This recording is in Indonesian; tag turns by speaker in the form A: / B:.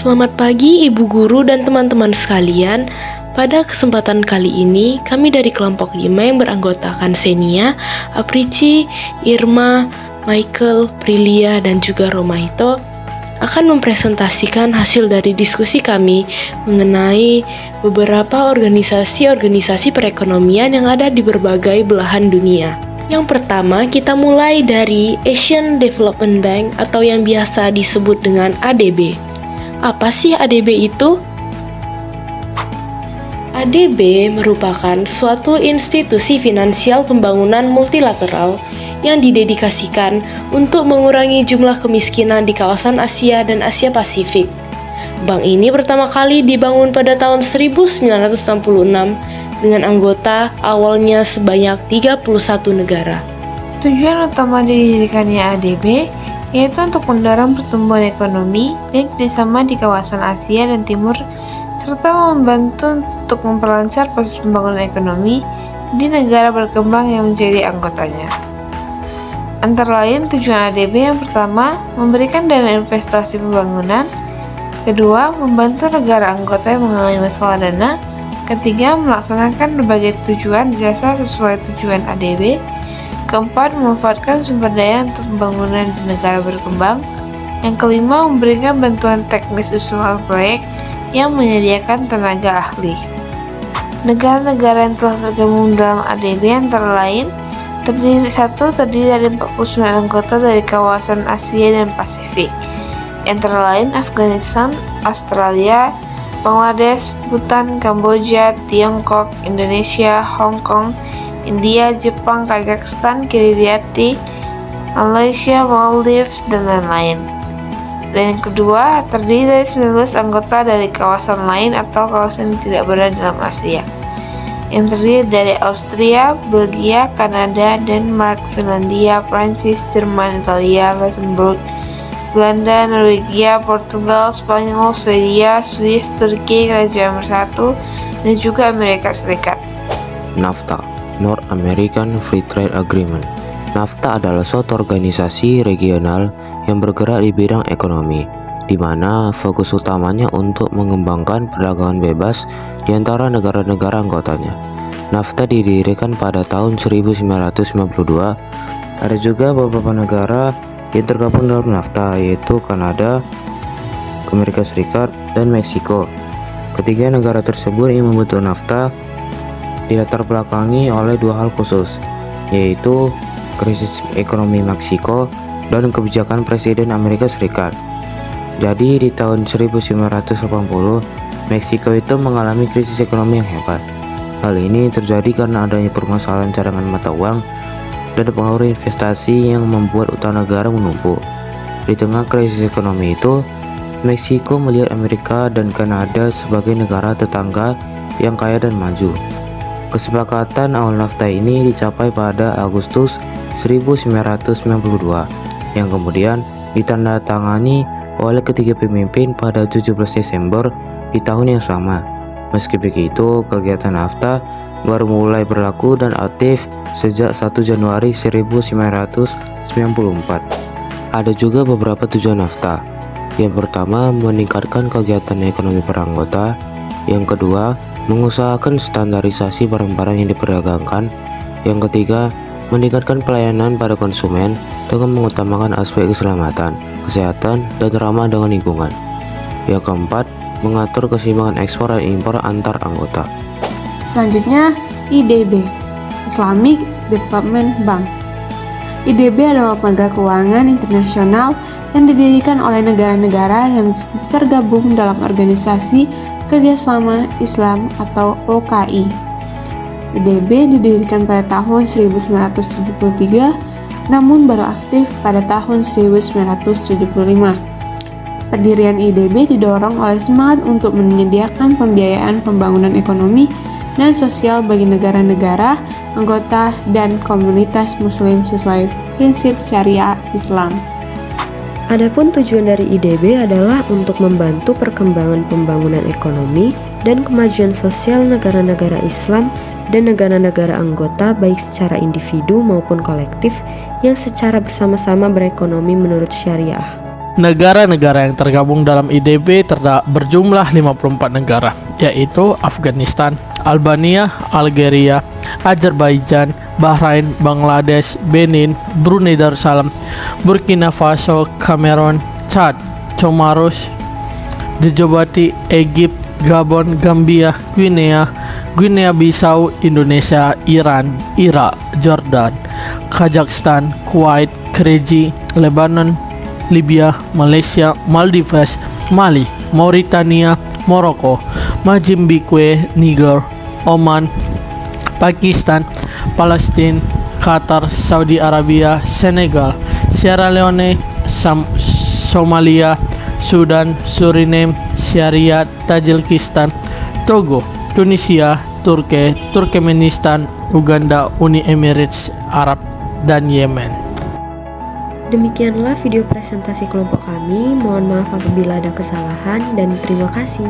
A: Selamat pagi Ibu Guru dan teman-teman sekalian. Pada kesempatan kali ini, kami dari kelompok 5 yang beranggotakan Senia, Aprici, Irma, Michael, Prilia, dan juga Romaito akan mempresentasikan hasil dari diskusi kami mengenai beberapa organisasi-organisasi perekonomian yang ada di berbagai belahan dunia. Yang pertama, kita mulai dari Asian Development Bank atau yang biasa disebut dengan ADB. Apa sih ADB itu? ADB merupakan suatu institusi finansial pembangunan multilateral yang didedikasikan untuk mengurangi jumlah kemiskinan di kawasan Asia dan Asia Pasifik. Bank ini pertama kali dibangun pada tahun 1966 dengan anggota awalnya sebanyak 31 negara.
B: Tujuan utama didirikannya ADB yaitu untuk mendorong pertumbuhan ekonomi dan kerjasama di kawasan Asia dan Timur, serta membantu untuk memperlancar proses pembangunan ekonomi di negara berkembang yang menjadi anggotanya. Antara lain, tujuan ADB yang pertama, memberikan dana investasi pembangunan; kedua, membantu negara anggota yang mengalami masalah dana; ketiga, melaksanakan berbagai tujuan jasa sesuai tujuan ADB; keempat, memanfaatkan sumber daya untuk pembangunan di negara berkembang; yang kelima, memberikan bantuan teknis usulan proyek yang menyediakan tenaga ahli. Negara-negara yang telah tergabung dalam ADB antara lain terdiri dari 49 anggota dari kawasan Asia dan Pasifik, antara lain Afghanistan, Australia, Bangladesh, Bhutan, Kamboja, Tiongkok, Indonesia, Hong Kong, India, Jepang, Kazakhstan, Kiribati, Malaysia, Maldives, dan lain-lain. Dan yang kedua, terdiri dari 19 anggota dari kawasan lain atau kawasan yang tidak berada dalam Asia, yang terdiri dari Austria, Belgia, Kanada, Denmark, Finlandia, Prancis, Jerman, Italia, Luxembourg, Belanda, Norwegia, Portugal, Spanyol, Swedia, Swiss, Turki, Kerajaan Bersatu, dan juga Amerika Serikat.
C: NAFTA, North American Free Trade Agreement. NAFTA adalah suatu organisasi regional yang bergerak di bidang ekonomi, di mana fokus utamanya untuk mengembangkan perdagangan bebas di antara negara-negara anggotanya. NAFTA didirikan pada tahun 1992. Ada juga beberapa negara yang tergabung dalam NAFTA, yaitu Kanada, Amerika Serikat, dan Meksiko. Ketiga negara tersebut yang membentuk NAFTA dilatar belakangi oleh dua hal khusus, yaitu krisis ekonomi Meksiko dan kebijakan Presiden Amerika Serikat. Jadi di tahun 1980, Meksiko itu mengalami krisis ekonomi yang hebat. Hal ini terjadi karena adanya permasalahan cadangan mata uang dan pengaruh investasi yang membuat utang negara menumpuk. Di tengah krisis ekonomi itu, Meksiko melihat Amerika dan Kanada sebagai negara tetangga yang kaya dan maju. Kesepakatan awal NAFTA ini dicapai pada Agustus 1992, yang kemudian ditandatangani oleh ketiga pemimpin pada 17 Desember di tahun yang sama. Meski begitu, kegiatan NAFTA baru mulai berlaku dan aktif sejak 1 Januari 1994. Ada juga beberapa tujuan NAFTA. Yang pertama, meningkatkan kegiatan ekonomi per anggota. Yang kedua, mengusahakan standarisasi barang-barang yang diperdagangkan. Yang ketiga, meningkatkan pelayanan pada konsumen dengan mengutamakan aspek keselamatan, kesehatan, dan ramah dengan lingkungan. Yang keempat, mengatur keseimbangan ekspor dan impor antar anggota.
D: Selanjutnya, IDB, Islamic Development Bank. IDB adalah lembaga keuangan internasional yang didirikan oleh negara-negara yang tergabung dalam Organisasi Kerjasama Islam atau OKI. IDB didirikan pada tahun 1973, namun baru aktif pada tahun 1975. Pendirian IDB didorong oleh semangat untuk menyediakan pembiayaan pembangunan ekonomi dan sosial bagi negara-negara, anggota, dan komunitas muslim sesuai prinsip syariah Islam.
E: Adapun tujuan dari IDB adalah untuk membantu perkembangan pembangunan ekonomi dan kemajuan sosial negara-negara Islam dan negara-negara anggota baik secara individu maupun kolektif yang secara bersama-sama berekonomi menurut syariah.
F: Negara-negara yang tergabung dalam IDB berjumlah 54 negara, yaitu Afghanistan, Albania, Algeria, Azerbaijan, Bahrain, Bangladesh, Benin, Brunei Darussalam, Burkina Faso, Kamerun, Chad, Comoros, Djibouti, Egypt, Gabon, Gambia, Guinea Bissau, Indonesia, Iran, Irak, Jordan, Kazakhstan, Kuwait, Kyrgyz, Lebanon, Libya, Malaysia, Maldives, Mali, Mauritania, Maroko, Mozambik, Niger, Oman, Pakistan, Palestina, Qatar, Saudi Arabia, Senegal, Sierra Leone, Somalia, Sudan, Suriname, Syria, Tajikistan, Togo, Tunisia, Turki, Turkmenistan, Uganda, Uni Emirat Arab, dan Yemen.
E: Demikianlah video presentasi kelompok kami. Mohon maaf apabila ada kesalahan dan terima kasih.